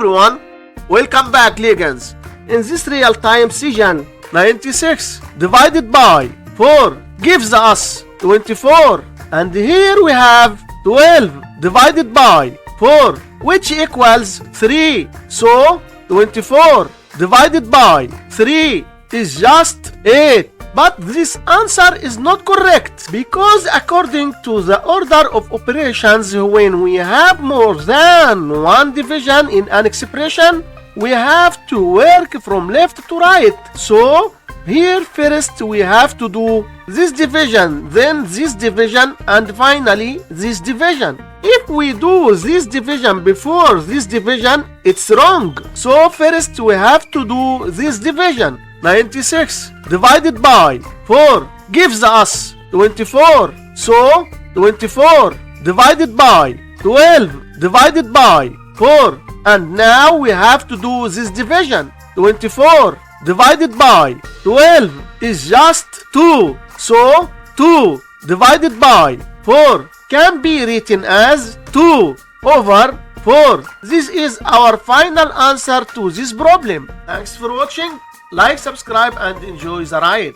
everyone, welcome back Legends. In this real-time session, 96 divided by 4 gives us 24, and here we have 12 divided by 4 which equals 3. So 24 divided by 3 is just 8. But this answer is not correct because according to the order of operations, when we have more than one division in an expression, we have to work from left to right. So here first we have to do this division, then this division, and finally this division. If we do this division before this division, it's wrong. So first we have to do this division. 96 divided by 4 gives us 24. So 24 divided by 12 divided by 4. And now we have to do this division. 24 divided by 12 is just 2. So 2 divided by 4 can be written as 2 over 4. This is our final answer to this problem. Thanks for watching. Like, subscribe, and enjoy the ride.